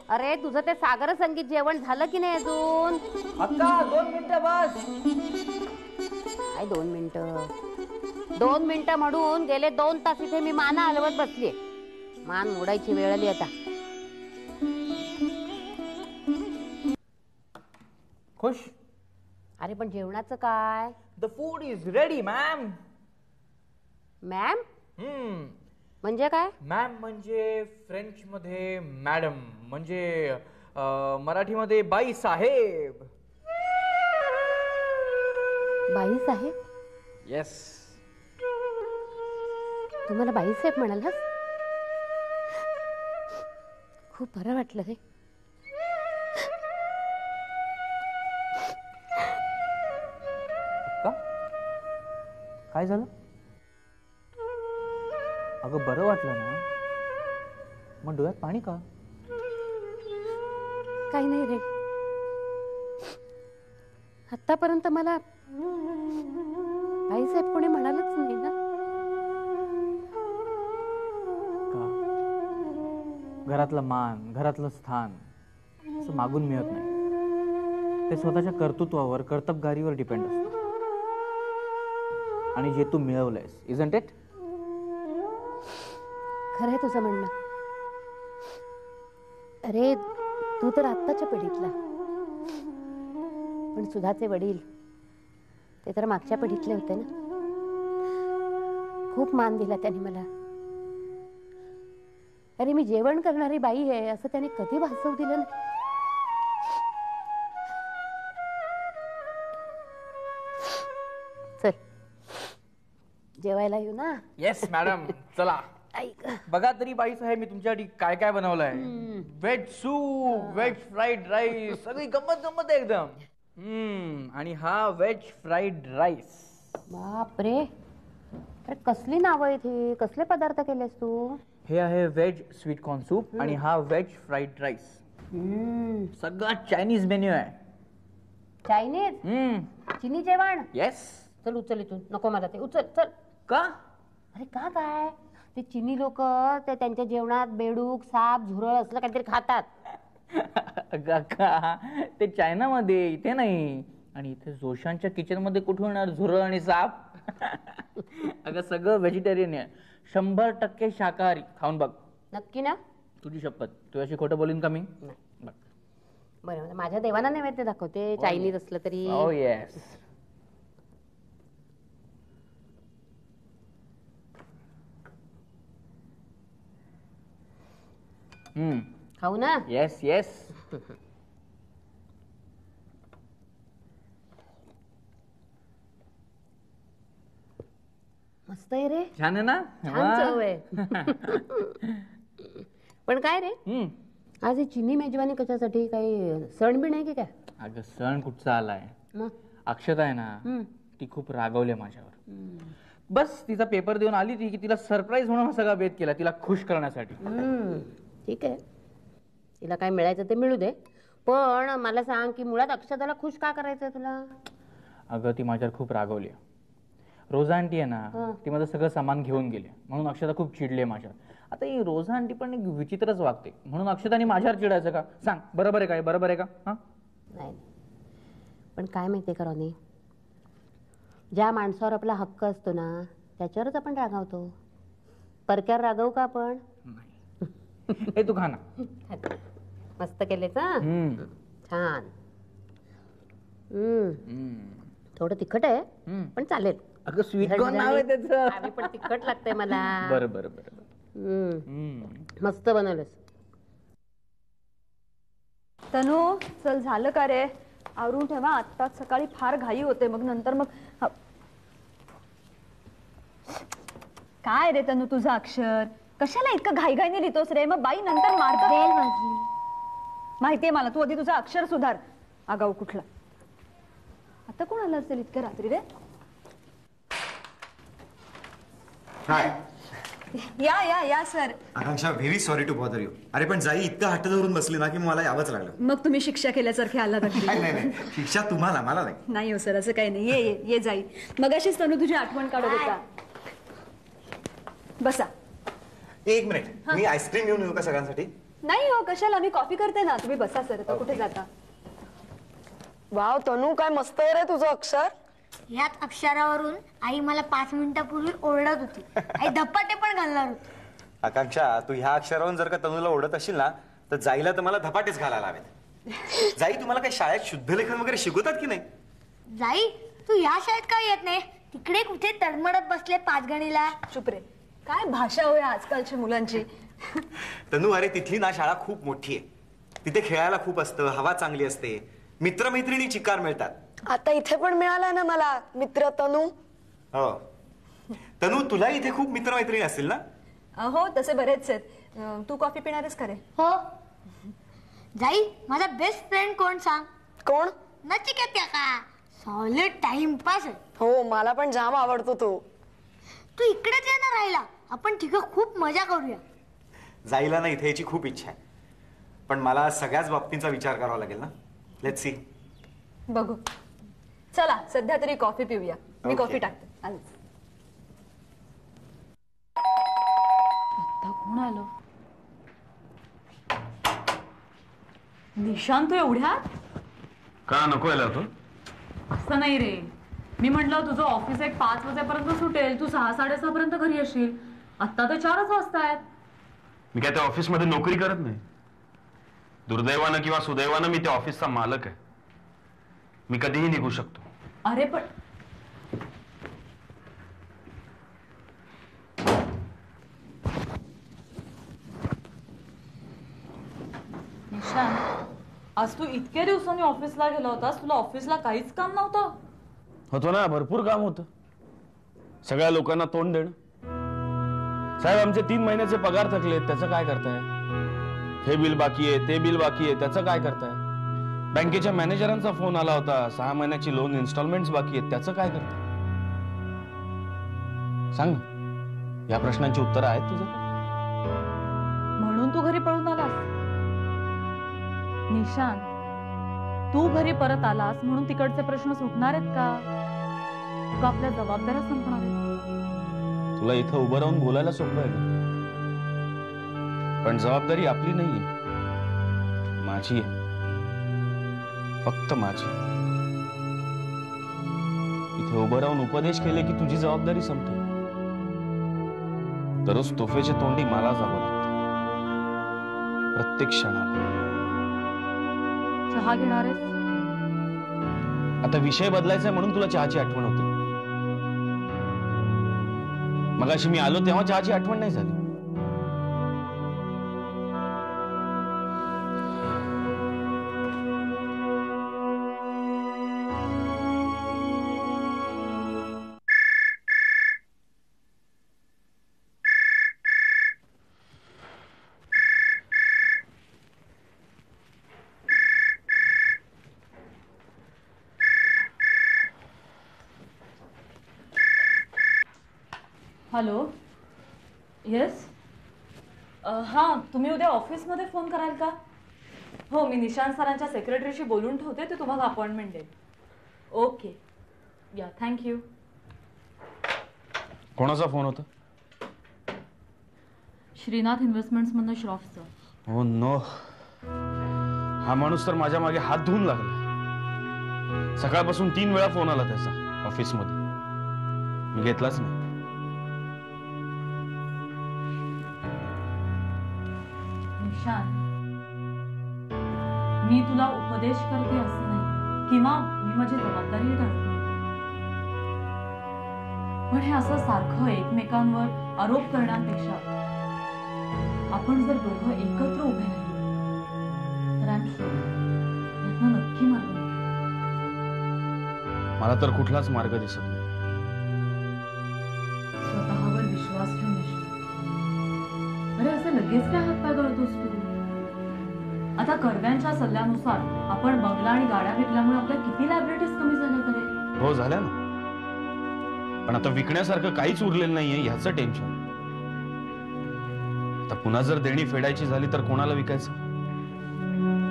अरे तुझं ते सागर संगीत जेवण झालं की नाही अजून? अक्का 2 मिनिटं बस. काय 2 मिनिटं? 2 मिनिटं म्हणून गेले 2 तास इथे मी माना हलवत बसलीये. मान मोडायची वेळ आली आता. खुश? अरे पण जेवणाचं काय? The food is ready ma'am. Ma'am म्हणजे काय? मॅम म्हणजे फ्रेंच मध्ये मॅडम, म्हणजे मराठीमध्ये बाई साहेब. बाई साहेब? येस. तुम्हाला बाई साहेब म्हणालास? खूप बरं वाटलं रे. का? काय झालं? अगं बरं वाटलं ना, मग डोळ्यात पाणी का? काही नाही रे. आतापर्यंत मला बाईसाहेब कोणी म्हणालच नाही ना. का? घरातलं मान, घरातलं स्थान असं मागून मिळत नाही. ते स्वतःच्या कर्तृत्वावर, कर्तबगारीवर डिपेंड असतं. आणि जे तू मिळवलंयस, इजंट इट? खरंय तुझं म्हणणं. अरे तू तर आत्ताच्या पिढीतला, पण सुधाचे वडील ते तर मागच्या पिढीतले होते ना. खूप मान दिला त्यांनी मला. अरे मी जेवण करणारी बाई आहे असं त्याने कधी भासवू दिलं नाही. चल जेवायला येऊ ना? येस मॅडम, चला. ऐक बघा तरी बाई साहेब, मी तुमच्यासाठी काय काय बनवलंय. Veg soup, veg fried rice, सगळी गंमत गंमत आहे एकदम. आणि हा व्हेज फ्राईड राईस. बापरे, अरे कसली नावं आहेत ही? कसले पदार्थ केलेस तू? हे आहे व्हेज स्वीट कॉर्न सूप आणि हा व्हेज फ्राईड राईस. सगळा चायनीज मेन्यू आहे. चायनीज? चिनी जेवण? येस. चल उचल इथून, नको मला ते. उचल चल. का? अरे का काय? ते चिनी लोक ते त्यांच्या जेवणात बेडूक, साप, झुरळ असलं काहीतरी खातात. का? ते चायनामध्ये, इथे नाही. आणि इथे जोशांच्या किचन मध्ये कुठे होणार झुरळ आणि साप? अगं सगळं व्हेजिटेरियन आहे. 100% शाकाहारी. खाऊन बघ. नक्की ना? तुझी शपथ. तुझ्याशी खोटं बोलीन का मी? नाही. बरं, माझ्या देवाना नैवेद्य दाखवते, चायनीज असलं तरी. ओ येस. खाऊ ना? Yes yes. मस्त आहे रे. छान आहे ना? छान चव आहे. पण काय रे, आज ही चिनी मेजवानी कशासाठी? काही सण बी नाही की काय? अगं सण कुठचा आलाय? अक्षता आहे ना, ती खूप रागवली माझ्यावर. बस तिचा पेपर देऊन आली ती की तिला सरप्राईज म्हणून सगळा बेत केला, तिला खुश करण्यासाठी. ठीक आहे, तिला काय मिळायचं ते मिळू दे. पण मला सांग की मुळात अक्षताला खुश का करायचंय तुला? अगं ती माझ्यावर खूप रागवली. रोजा आंटी आहे ना, ती माझं सगळं सामान घेऊन गेली म्हणून अक्षता खूप चिडली माझ्यावर. आता ही रोजा आंटी पण एक विचित्रच वागते, म्हणून अक्षताने माझ्यावर चिडायचं का? सांग, बरोबर आहे काय? बरोबर आहे का? नाही, पण काय माहितीये का रॉनी, ज्या माणसावर आपला हक्क असतो ना त्याच्यावरच आपण रागावतो. परक्यावर रागवू का आपण? हे तू खा ना. मस्त केलेच. छान. थोडं तिखट आहे पण चालेल. अगं स्वीट कॉर्न नाव आहे त्याचं. पण तिखट लागतंय मला. बरं बरं बरं. मस्त बनवलंस. तनू चल, झालं का रे? आवरून ठेवा, आत्ताच सकाळी फार घाई होते, मग नंतर मग. काय रे तनू तुझं अक्षर? कशाला इतकं घाईघाईने लिहितोस रे? मग बाई नंतर मार्क. बेल वाजली. माहितीये मला, तू आधी तुझं अक्षर सुधार. आगाऊ कुठला. आता कोण आलं असेल इतक्या रात्री रे? हाय. या या या sir. Akanksha, very sorry to bother you. अरे पण जाई इतकं हट्ट धरून बसली ना की मला यावंच लागलं. मग तुम्ही शिक्षा केल्यासारखे आला नाही नाही नाही, शिक्षा तुम्हाला, मला नाही. नाही हो सर, असं काही नाही. ये ये ये जाई. मग अशीच तनू तुझी आठवण काढत होता. बसा. एक मिनिट, मी आईस्क्रीम घेऊन येऊ का सगळ्यांसाठी? नाही हो, कशाला, मी कॉफी करते ना, तुम्ही बसा सर. आता कुठे जाता? वाव तनू, काय मस्त आहे रे तुझं अक्षर. याच अक्षरावरून आई मला 5 मिनिटापूर्वी ओरडत होती. आई धपाटे पण घालणार होती. आकांक्षा, तू ह्या अक्षरावरून जर का तनूला ओढत असशील ना तर जाईला तर मला धपाटेच घालायला हवेत. जाई, तुम्हाला काही शाळेत शुद्धलेखन वगैरे शिकवतात की नाही? जाई, तू ह्या शाळेत का येत नाही? तिकडे कुठे तडमडत बसले 5 गणीला. चुप रे, काय भाषा होय आजकालच्या मुलांची. तनू, अरे तिथली ना शाळा खूप मोठी आहे. तिथे खेळायला खूप असतं, हवा चांगली असते, मित्रमैत्रिणी चिकार मिळतात. आता इथे पण मिळाला ना मला मित्र तनू. हो तनू, तुला इथे खूप मित्रमैत्रिणी असतील ना? हो, तसे बरेच आहेत. तू कॉफी पिणारच खरे? हो. जाई, माझा बेस्ट फ्रेंड कोण सांग? कोण? नचिकेत का. सॉलिड टाइमपास आहे. हो, मला पण जाम आवडतो तो. तू इकडेच ये ना राहिला, आपण तिघं खूप मजा करूया. जाईला ना इथे याची खूप इच्छा आहे, पण मला सगळ्याच बाबतींचा विचार करावा लागेल ना. Let's see. बघू. चला सध्या तरी कॉफी पिऊया. मी Okay. कॉफी टाकते. आलीच. आता कोण आलं? निशांत, तू एवढ्यात? का नको यायला तू? असं नाही रे, मी म्हटलं तुझं ऑफिस 5 वाजेपर्यंत सुटेल, तू 6-6:30 पर्यंत घरी येशील. आता तर 4च वाजतायत. मी काय त्या ऑफिसमध्ये नोकरी करत नाही. दुर्दैवानं किंवा सुदैवानं मी त्या ऑफिसचा मालक आहे. मी कधीही निघू शकतो. अरे पण निशांत, आज तू इतक्या दिवसांनी ऑफिसला गेला होतास, तुला ऑफिसला काहीच काम नव्हतं? होतो ना, भरपूर काम होतं. सगळ्या लोकांना तोंड देणं. साहेब, आमचे 3 महिन्याचे पगार थकले, त्याचं काय करताय? हे बिल बाकी आहे, ते बिल बाकी आहे, त्याचं काय करताय? बँकेच्या मॅनेजरांचा फोन आला होता, 6 महिन्याची लोन इन्स्टॉलमेंट्स बाकी आहेत, त्याचं काय करताय? सांग ना, या प्रश्नांची उत्तरं आहेत तुझ्याकडे? म्हणून तू घरी पळून आलास? निशांत, तू घरी परत आलास म्हणून तिकडचे प्रश्न सुटणार आहेत का? का आपल्या जबाबदाऱ्या संपणार आहेत? तुला इथं उभं राहून बोलायला सोपं आहे का? पण जबाबदारी आपली नाहीये, माझी आहे. फक्त माझी. इथे उभं राहून उपदेश केले की तुझी जबाबदारी संपते. दररोज तोफेचे तोंडी मला जावं लागतं, प्रत्येक क्षणाला. चहा घेणार आहेस? आता विषय बदलायचा म्हणून तुला चहाची आठवण होती. मगाशी मी आलो तेव्हा चहाची आठवण नाही झाली. हॅलो. येस. हां, तुम्ही उद्या ऑफिसमध्ये फोन कराल का? हो, मी निशांत सरांच्या सेक्रेटरीशी बोलून ठेवते, ते तुम्हाला अपॉइंटमेंट देईल. ओके, या, थँक्यू. कोणाचा फोन होता? श्रीनाथ इन्व्हेस्टमेंट्समधनं श्रॉफचं. हो नो, हा माणूस तर माझ्या मागे हात धुवून लागला. सकाळपासून 3 वेळा फोन आला त्याचा ऑफिसमध्ये. मी घेतलाच नाही. निशांत, मी तुला उपदेश करते असं नाही, किंवा मी माझी जबाबदारी टाळत नाही, पण हे असं सारखं एकमेकांवर आरोप करण्यापेक्षा आपण जर दोघं एकत्र उभे राहिलो तर यातनं नक्की मार्ग निघेल. मला तर कुठलाच मार्ग दिसत नाही. स्वतःवर विश्वास ठेवून निश्चित. अरे असं लगेच काय हातपाय गळतोस तू? आता कर्व्यांच्या सल्ल्यानुसार आपण बंगला आणि गाड्या विकल्यामुळे आपल्या किती लायबिलिटीज कमी झाल्या तरी? हो, झाल्या ना. पण आता विकण्यासारखं काहीच उरलेलं नाहीये ह्याचं टेन्शन. आता पुन्हा जर देणी फेडायची झाली तर कोणाला विकायचं?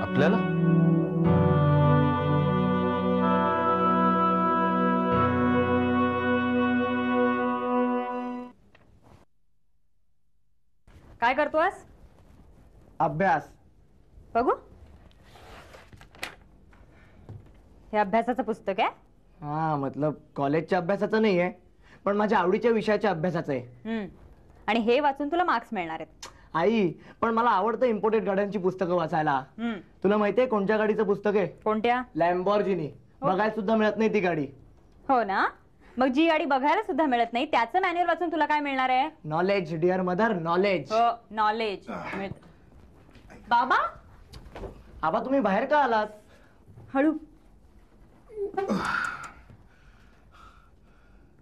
आपल्याला? काय करतोयस? अभ्यास. बघू. हे अभ्यासाचं पुस्तक आहे? हा मतलब कॉलेजच्या अभ्यासाचं नाही आहे, पण माझ्या आवडीच्या विषयाच्या अभ्यासाचं आहे. आणि हे वाचून तुला मार्क्स मिळणार आहेत. आई, पण मला आवडतं इम्पोर्टेड गाड्यांची पुस्तकं वाचायला. तुला माहितीये कोणत्या गाडीचं पुस्तक आहे? कोणत्या? लॅम्बॉर्गिनी. बघायला सुद्धा मिळत नाही ती गाडी. हो ना. मग जी गाडी बघायला सुद्धा मिळत नाही त्याचं मॅन्युअल वाचून तुला काय मिळणार आहे? Knowledge dear mother, knowledge. हो, नॉलेज. बाबा, आबा तुम्ही बाहेर का आलात? हळू.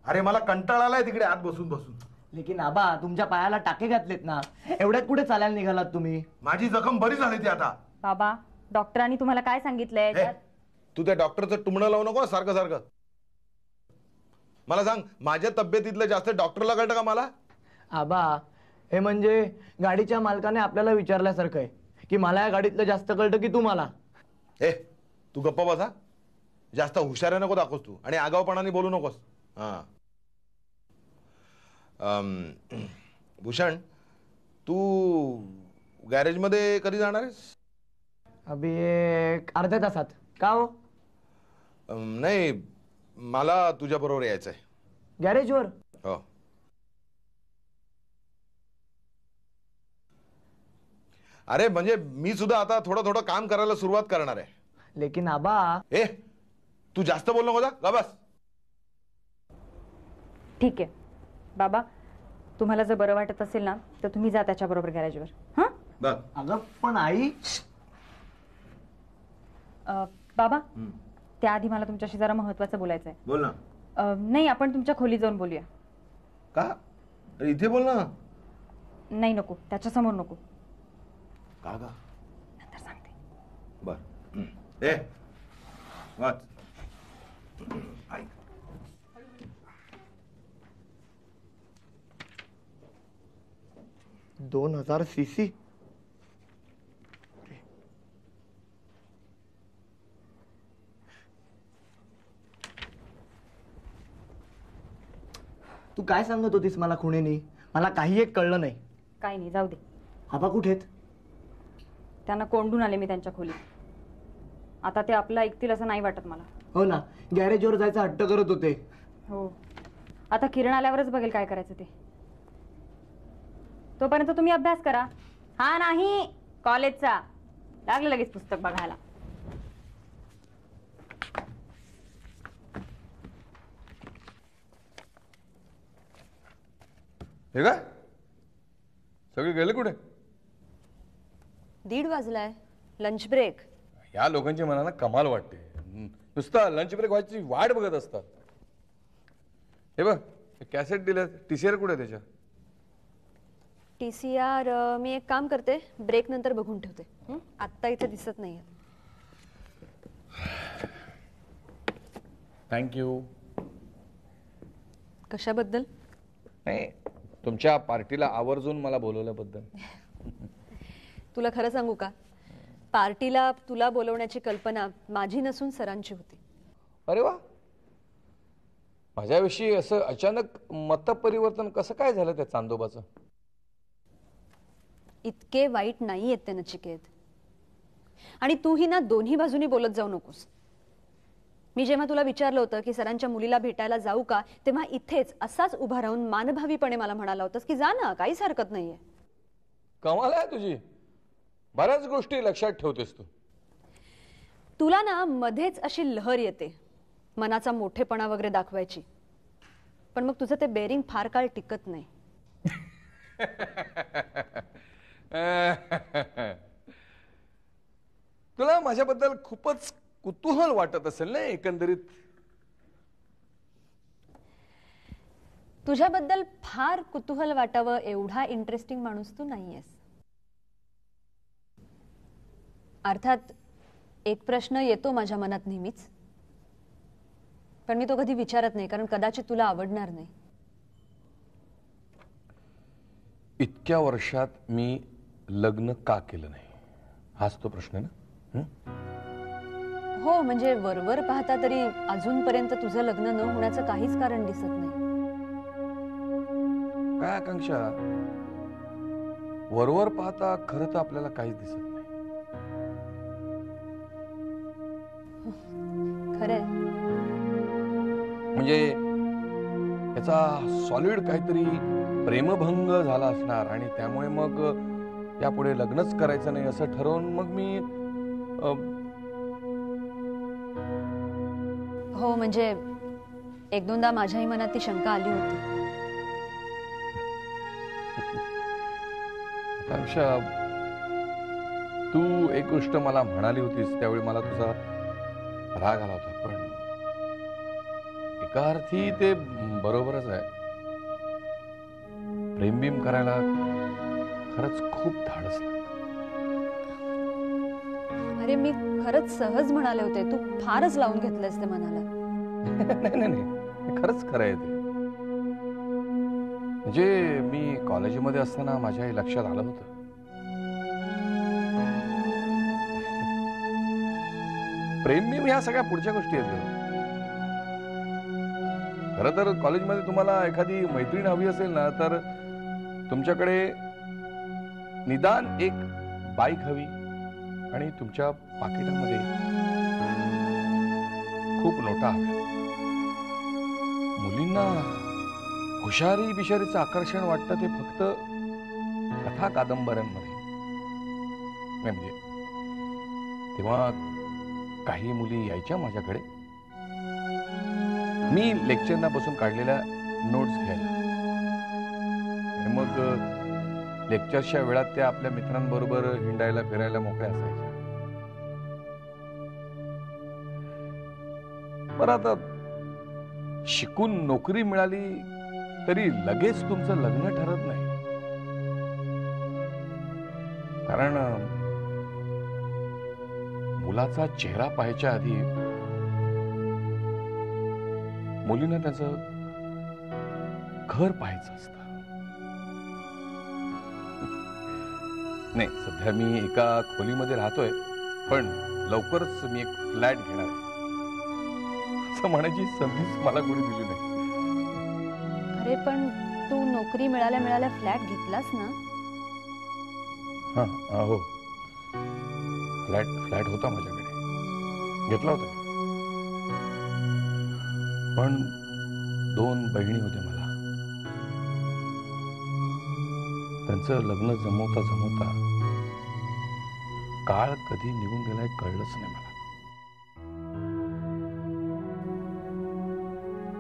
अरे मला कंटाळा आलाय तिकडे आत बसून बसून. लेकिन आबा तुमच्या पायाला टाके घातलेत ना, एवढ्यात कुठे चालायला निघालात तुम्ही? माझी जखम बरी झाली ती आता. बाबा, डॉक्टरांनी तुम्हाला काय सांगितलंय? तू त्या डॉक्टरचं टुमणं लावू नको सारखं सारखं. मला सांग, माझ्या तब्येतीतलं जास्त डॉक्टरला कळतं का मला? आबा, हे म्हणजे गाडीच्या मालकाने आपल्याला विचारल्यासारखं आहे की मला या गाडीतलं जास्त कळतं की तुम्हाला. तू गप्पा बसा. जास्त हुशार नको दाखवस तू आणि आगाऊपणाने बोलू नकोस. हा भूषण, तू गॅरेज मध्ये कधी जाणार आहेस? अभि एक अर्ध्या तासात. का हो? नाही, मला तुझ्या बरोबर यायचंय. गॅरेजवर? हो. अरे म्हणजे मी सुद्धा आता थोडं थोडं काम करायला सुरुवात करणार आहे. लेकिन आबा. तू जास्त बोल नको जा बस. ठीक आहे बाबा, तुम्हाला जर बरं वाटत असेल ना तर तुम्ही जा त्याच्याबरोबर गॅरेजवर. हा बघ. अगं पण आई. बाबा, त्याआधी मला तुमच्याशी जरा महत्वाचं बोलायचं आहे. बोल ना. नाही, आपण तुमच्या खोलीत जाऊन बोलूया. का? इथे बोल ना. नाही, नको, त्याच्या समोर नको. का गा? नंतर सांगते. बर. वाच. 2000 cc. तू काय सांगत होतीस मला खुणेनी? मला काही एक कळलं नाही. काय नाही, जाऊ दे. आबा कुठेत? त्यांना कोंडून आले मी त्यांच्या खोलीत. आता ते आपलं ऐकतील असं नाही वाटत मला. हो ना, गॅरेजवर जायचा हट्ट करत होते. हो, आता किरण आल्यावरच बघेल काय करायचं ते. तोपर्यंत तुम्ही अभ्यास करा. हा नाही, कॉलेजचा. लागलं लगेच पुस्तक बघायला. हे काय सगळे गेले कुठे? 1:30 वाजलाय. Lunch break. या लोकांची मनाला कमाल वाटते. नुसता लंच ब्रेक व्हायची वाट बघत असतात. हे बघ, कॅसेट दिलं. टीसीआर कुठे त्याच्या? टीसीआर मी एक काम करते, ब्रेक नंतर बघून ठेवते. आत्ता इथे दिसत नाहीये. थँक्यू. कशाबद्दल? नाही, तुमच्या पार्टीला आवर्जून मला बोलवल्याबद्दल. तुला खरं सांगू का, पार्टीला तुला बोलवण्याची कल्पना माझी नसून सरांची होती. अरे वा, माझ्याविषयी असं अचानक मतपरिवर्तन कसं काय झालं त्या चांदोबाचं? इतके वाईट नाहीयेत ते नचिकेत. आणि तूही ना दोन्ही बाजूनी बोलत जाऊ नकोस. मी जेव्हा तुला विचारलं होतं की सरांच्या मुलीला भेटायला जाऊ का, तेव्हा इथेच असाच उभा राहून मानभावीपणे मला म्हणाला होतास की जा ना, काहीच हरकत नाहीये. कमाल आहे तुझी. बऱ्याच गोष्टी लक्षात ठेवतेस तू. तुला ना मध्येच अशी लहर येते मनाचा मोठेपणा वगैरे दाखवायची, पण मग तुझं ते बेरिंग फार काळ टिकत नाही. तुला माझ्याबद्दल खूपच कुतूहल वाटत असेल ना एकंदरीत? तुझ्याबद्दल फार कुतूहल वाटावं एवढा इंटरेस्टिंग माणूस तू नाहीयेस. अर्थात एक प्रश्न येतो माझ्या मनात नेहमीच, पण मी तो कधी विचारत नाही, कारण कदाचित तुला आवडणार नाही. इतक्या वर्षात मी लग्न का केलं नाही, हाच तो प्रश्न आहे ना? हो, म्हणजे वरवर पाहता तरी अजूनपर्यंत तुझं लग्न न होण्याचं काहीच कारण दिसत नाही. काय आकांक्षा, वरवर पाहता खरं तर आपल्याला काहीच दिसत नाही. खरंय. म्हणजे याचा सॉलिड काहीतरी प्रेमभंग झाला असणार आणि त्यामुळे मग यापुढे लग्नच करायचं नाही असं ठरवून मग मी हो, म्हणजे एक दोनदा माझ्याही मनात ती शंका आली होती. आकांक्षा, तू एक गोष्ट मला म्हणाली होतीस त्यावेळी मला तुझा राग आला होता, पण एका अर्थी ते बरोबरच आहे. प्रेमबिम करायला खरंच खूप धाडस लागतं. अरे मी खरंच सहज म्हणाले होते, तू फारच लावून घेतलंस ते मनाला. नाही नाही, खरंच खरं आहे ते. म्हणजे मी कॉलेजमध्ये असताना माझ्या हे लक्षात आलं होतं. प्रेमबिम ह्या सगळ्या पुढच्या गोष्टी आहेत. खरं तर कॉलेजमध्ये तुम्हाला एखादी मैत्रीण हवी असेल ना, तर तुमच्याकडे निदान एक बाईक हवी आणि तुमच्या पाकिटामध्ये खूप नोटा हव्या. मुलींना हुशारी बिशारीचं आकर्षण वाटतं ते फक्त कथा कादंबऱ्यांमध्ये. म्हणजे तेव्हा काही मुली यायच्या माझ्याकडे, मी लेक्चरना बसून काढलेल्या नोट्स घ्यायला, आणि मग लेक्चरच्या वेळात त्या आपल्या मित्रांबरोबर हिंडायला फिरायला मोकळ्या असायच्या. बरं, आता शिकून नोकरी मिळाली तरी लगेच तुमचं लग्न ठरत नाही. कारण मुलाचा चेहरा पाहायच्या आधी मुलींना त्याचं घर पाहायचं असतं. नाही, सध्या मी एका खोलीमध्ये राहतोय, पण लवकरच मी एक फ्लॅट घेणार आहे असं म्हणायची संधीच मला कोणी दिली नाही. अरे पण तू नोकरी मिळाल्या मिळाल्या फ्लॅट घेतलास ना? हो, फ्लॅट होता माझ्याकडे, घेतला होता. पण 2 बहिणी होत्या मला. त्यांचं लग्न जमवता जमवता काळ कधी निघून गेलाय कळलंच नाही मला.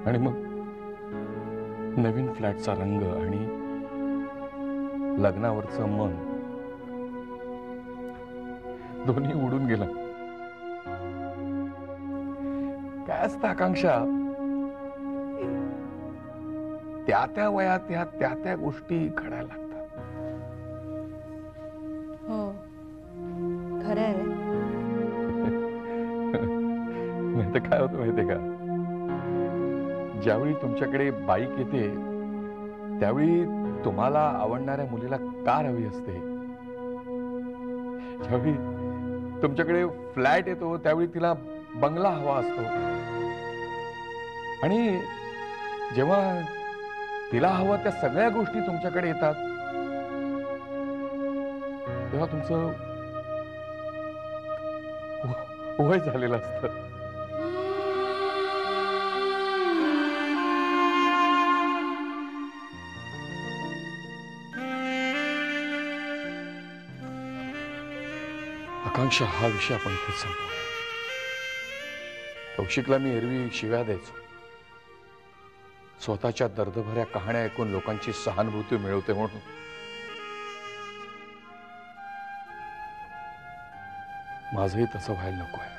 आणि मग नवीन फ्लॅटचा रंग आणि लग्नावरचं मन दोन्ही उडून गेलं. काय असतं आकांक्षा, त्या वयात ह्या त्या गोष्टी घडायला लागतात. हो, खरं आहे. नाही तर काय होतं माहितीये का, ज्यावेळी तुमच्याकडे बाईक येते त्यावेळी तुम्हाला आवडणाऱ्या मुलीला कार हवी असते. ज्यावेळी तुमच्याकडे फ्लॅट येतो त्यावेळी तिला बंगला हवा असतो. आणि जेव्हा तिला हवं त्या सगळ्या गोष्टी तुमच्याकडे येतात तेव्हा तुमचं वय झालेलं असतं. आकांक्षा, हा विषय आपण इथेच संपवूया. कौशिकला मी एरवी शिव्या द्यायचो, स्वतःच्या दर्दभऱ्या कहाण्या ऐकून लोकांची सहानुभूती मिळवते म्हणून. माझंही तसं व्हायला नको आहे.